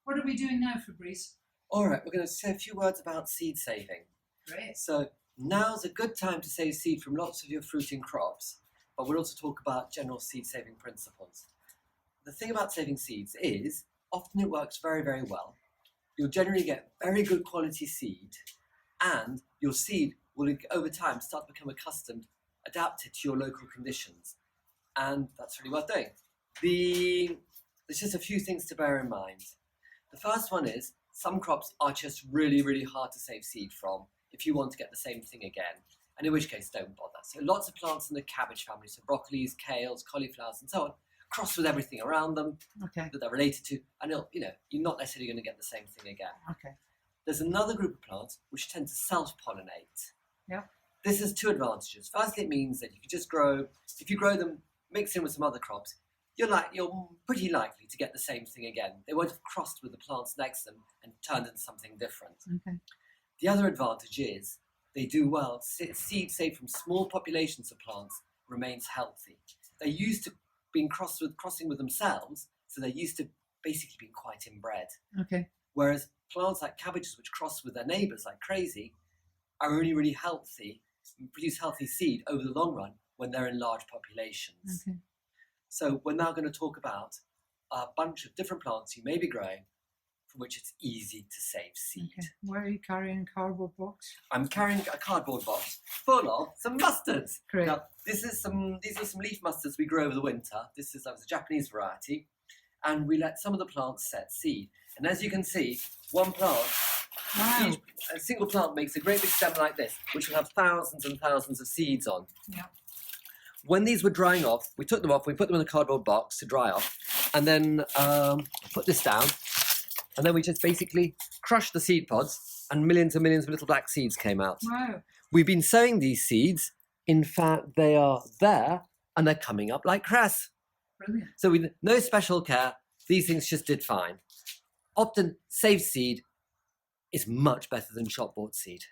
What are we doing now, Fabrice? All right, we're going to say a few words about seed saving. Great. So now's a good time to save seed from lots of your fruiting crops, but we'll also talk about general seed saving principles. The thing about saving seeds is often it works very, very well. You'll generally get very good quality seed, and your seed will, over time, start to become accustomed, adapted to your local conditions, and that's really worth doing. There's just a few things to bear in mind. The first one is some crops are just really, really hard to save seed from if you want to get the same thing again, and in which case don't bother. So lots of plants in the cabbage family, so broccolis, kales, cauliflowers, and so on, cross with everything around them that they're related to, and you're not necessarily going to get the same thing again. Okay. There's another group of plants which tend to self-pollinate. Yeah. This has two advantages. Firstly, it means that you can just grow, if you grow them mixed in with some other crops, you're pretty likely to get the same thing again. They won't have crossed with the plants next to them and turned into something different. Okay. The other advantage is they do well. Seed saved from small populations of plants remains healthy. They're used to being crossing with themselves, so they're used to basically being quite inbred. Okay. Whereas plants like cabbages, which cross with their neighbours like crazy, are only really healthy and produce healthy seed over the long run when they're in large populations. Okay. So we're now going to talk about a bunch of different plants you may be growing from which it's easy to save seed. Okay. Where are you carrying a cardboard box? I'm carrying a cardboard box full of some mustards. Great. Now, these are some leaf mustards we grow over the winter. That was a Japanese variety, and we let some of the plants set seed. And as you can see, one plant, Wow. a single plant makes a great big stem like this, which will have thousands and thousands of seeds on. Yeah. When these were drying off, we took them off, we put them in a cardboard box to dry off, and then put this down, and then we just basically crushed the seed pods, and millions and millions of little black seeds came out. Wow. We've been sowing these seeds. In fact, they are there, and they're coming up like cress. Brilliant. So with no special care, these things just did fine. Often, saved seed is much better than shop-bought seed.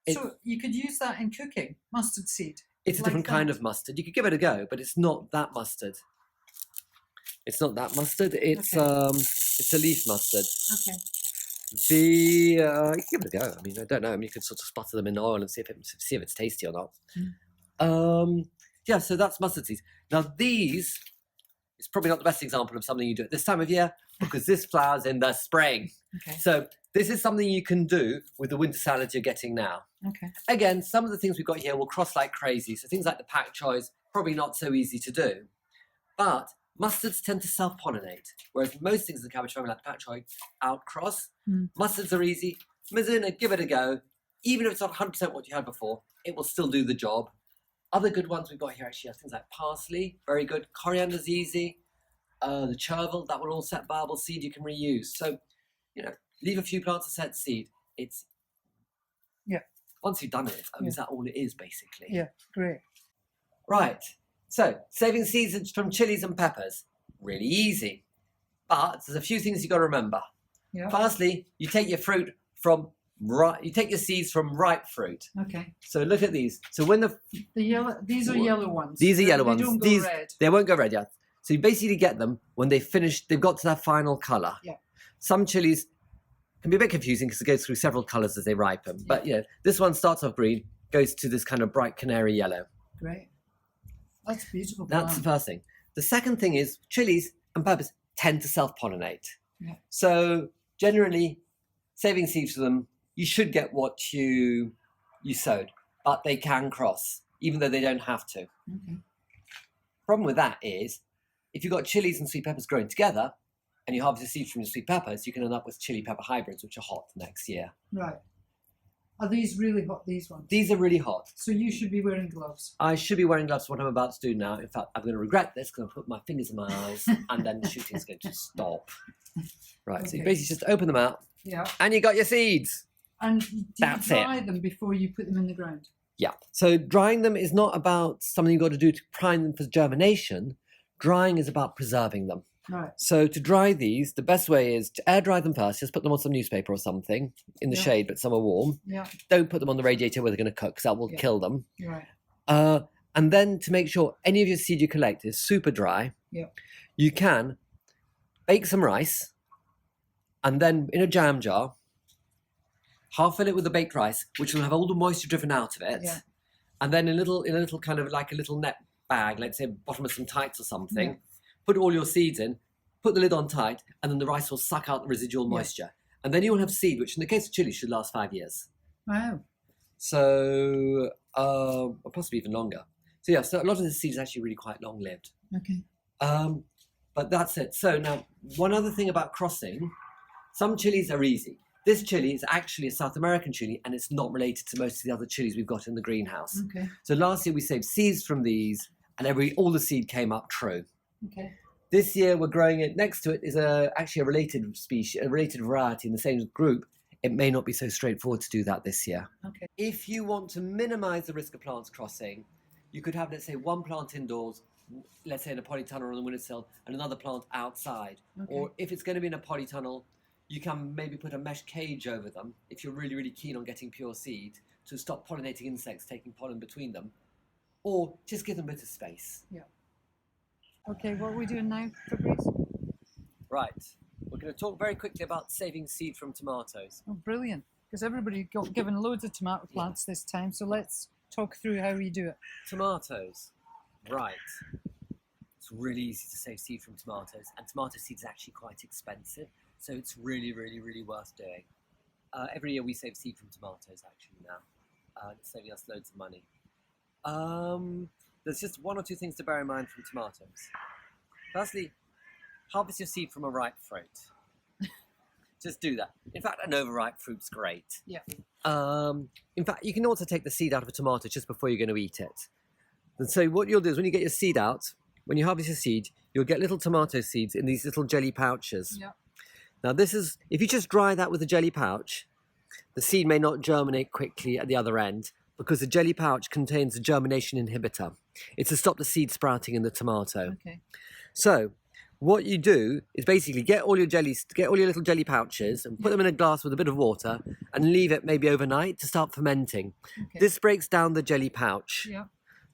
So you could use that in cooking, mustard seed. It's a different kind of mustard. You could give it a go, but it's not that mustard. It's not that mustard. It's it's a leaf mustard. Okay. You can give it a go. I mean, I don't know. I mean, you could sort of sputter them in oil and see if it's tasty or not. Yeah, so that's mustard seeds. Now these is probably not the best example of something you do at this time of year because this flowers in the spring. Okay. So this is something you can do with the winter salad you're getting now. Okay. Again, some of the things we've got here will cross like crazy. So things like the pak choys, probably not so easy to do. But mustards tend to self-pollinate, whereas most things in the cabbage family like the pak choy outcross. Mustards are easy. Mizuna, give it a go. Even if it's not 100% what you had before, it will still do the job. Other good ones we've got here actually are things like parsley, very good. Coriander's easy. The chervil, that will all set viable seed you can reuse. So, leave a few plants to set seed. Once you've done it, is that all it is basically? Yeah, great. Right. So, saving seeds from chilies and peppers, really easy. But there's a few things you've got to remember. Yeah. Firstly, you take your seeds from ripe fruit. Okay. So look at these. So when these are yellow ones. These are yellow ones. They don't go red. They won't go red yet. So you basically get them when they've got to their final colour. Yeah. Some chilies can be a bit confusing because it goes through several colours as they ripen. But this one starts off green, goes to this kind of bright canary yellow. Great. That's beautiful. That's the first thing. The second thing is chilies and peppers tend to self-pollinate. Yeah. So generally, saving seeds for them, you should get what you sowed, but they can cross, even though they don't have to. Okay. Problem with that is, if you've got chilies and sweet peppers growing together, and you harvest the seeds from your sweet peppers, you can end up with chili pepper hybrids, which are hot next year. Right. Are these really hot, these ones? These are really hot. So you should be wearing gloves. I should be wearing gloves for what I'm about to do now. In fact, I'm going to regret this because I'm put my fingers in my eyes and then the shooting is going to stop. Right, so you basically just open them out. Yeah. And you got your seeds. And do you dry them before you put them in the ground? Yeah. So drying them is not about something you've got to do to prime them for germination. Drying is about preserving them. Right. So to dry these, the best way is to air dry them first. Just put them on some newspaper or something in the shade, but somewhere warm. Yeah. Don't put them on the radiator where they're going to cook because that will kill them. Right. And then to make sure any of your seed you collect is super dry, you can bake some rice and then in a jam jar, half fill it with the baked rice, which will have all the moisture driven out of it, Yeah. and then in a little kind of like a little net bag, let's say bottom of some tights or something, Yeah. put all your seeds in, put the lid on tight, and then the rice will suck out the residual moisture. And then you will have seed, which in the case of chili should last 5 years. Wow. So, or possibly even longer. So yeah, so a lot of the seed is actually really quite long-lived. Okay. But that's it. So now, one other thing about crossing, some chilies are easy. This chili is actually a South American chili, and it's not related to most of the other chilies we've got in the greenhouse. Okay. So last year we saved seeds from these, and all the seed came up true. Okay. This year we're growing it. Next to it is actually a related species, a related variety in the same group. It may not be so straightforward to do that this year. Okay. If you want to minimise the risk of plants crossing, you could have, let's say, one plant indoors, let's say in a polytunnel or on the windowsill, and another plant outside. Okay. Or if it's going to be in a polytunnel, you can maybe put a mesh cage over them if you're really, really keen on getting pure seed to stop pollinating insects taking pollen between them. Or just give them a bit of space. Yeah. Okay, what are we doing now, Fabrice? Right. We're going to talk very quickly about saving seed from tomatoes. Oh, brilliant. Because everybody got given loads of tomato plants this time, so let's talk through how we do it. Tomatoes. Right. It's really easy to save seed from tomatoes, and tomato seed is actually quite expensive, so it's really, really, really worth doing. Every year we save seed from tomatoes actually now. It's saving us loads of money. There's just one or two things to bear in mind from tomatoes. Firstly, harvest your seed from a ripe fruit. Just do that. In fact, an overripe fruit's great. Yeah. In fact, you can also take the seed out of a tomato just before you're going to eat it. And so what you'll do is when you get your seed out, when you harvest your seed, you'll get little tomato seeds in these little jelly pouches. Yeah. Now this is, if you just dry that with a jelly pouch, the seed may not germinate quickly at the other end because the jelly pouch contains a germination inhibitor. It's to stop the seed sprouting in the tomato. Okay. So what you do is basically get all your little jelly pouches and put them in a glass with a bit of water and leave it maybe overnight to start fermenting. Okay. This breaks down the jelly pouch. Yeah.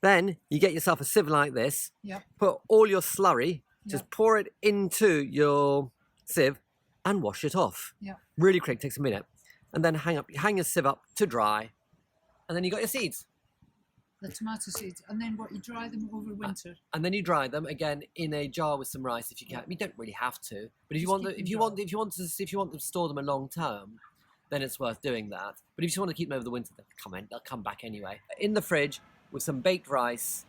Then you get yourself a sieve like this, Yeah. put all your slurry, just Yeah. pour it into your sieve and wash it off. Yeah. Really quick, takes a minute. And then hang your sieve up to dry, and then you got your seeds. The tomato seeds, and then what? You dry them over winter. And then you dry them again in a jar with some rice if you can. You don't really have to, but if you Just want, keep them if you want to store them a long term, then it's worth doing that. But if you want to keep them over the winter, they'll come back anyway. In the fridge with some baked rice,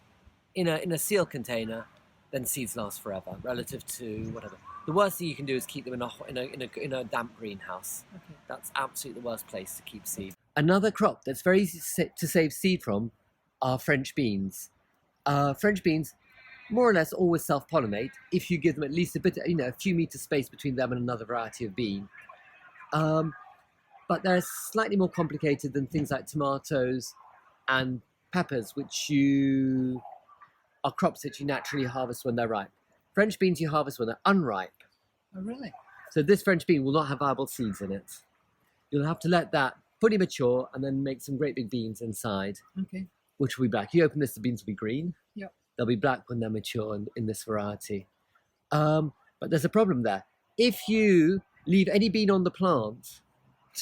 in a sealed container, then seeds last forever. Relative to whatever. The worst thing you can do is keep them in a damp greenhouse. Okay. That's absolutely the worst place to keep seed. Another crop that's very easy to save seed from are French beans. French beans more or less always self-pollinate if you give them at least a few meters space between them and another variety of bean. But they're slightly more complicated than things like tomatoes and peppers, which are crops that you naturally harvest when they're ripe. French beans you harvest when they're unripe. Oh, really? So this French bean will not have viable seeds in it. You'll have to let that fully mature and then make some great big beans inside, Okay. which will be black. You open this, the beans will be green. Yeah. They'll be black when they're mature in this variety. But there's a problem there. If you leave any bean on the plant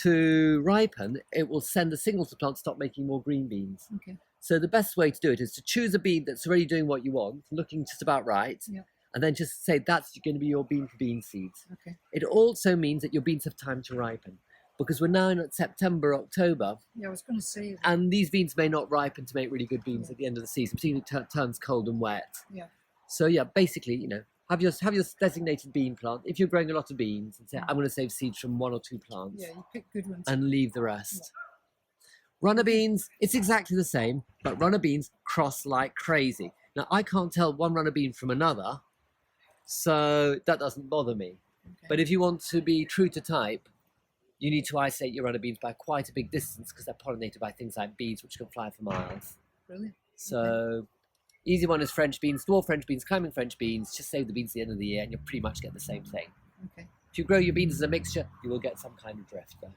to ripen, it will send a signal to the plant to stop making more green beans. Okay. So the best way to do it is to choose a bean that's already doing what you want, looking just about right, Yeah. and then just say that's going to be your bean for bean seeds. Okay. It also means that your beans have time to ripen, because we're now in September, October, Yeah, I was going to say. and these beans may not ripen to make really good beans at the end of the season, particularly if it turns cold and wet. Yeah. So yeah, basically, have your designated bean plant. If you're growing a lot of beans, and say, I'm going to save seeds from 1 or 2 plants, Yeah, you pick good ones. and leave the rest. Runner beans, it's exactly the same, but runner beans cross like crazy. Now, I can't tell one runner bean from another, so that doesn't bother me. Okay. But if you want to be true to type, you need to isolate your runner beans by quite a big distance because they're pollinated by things like bees, which can fly for miles. Brilliant. So, easy one is French beans, dwarf French beans, climbing French beans. Just save the beans at the end of the year and you'll pretty much get the same thing. Okay. If you grow your beans as a mixture, you will get some kind of drift there.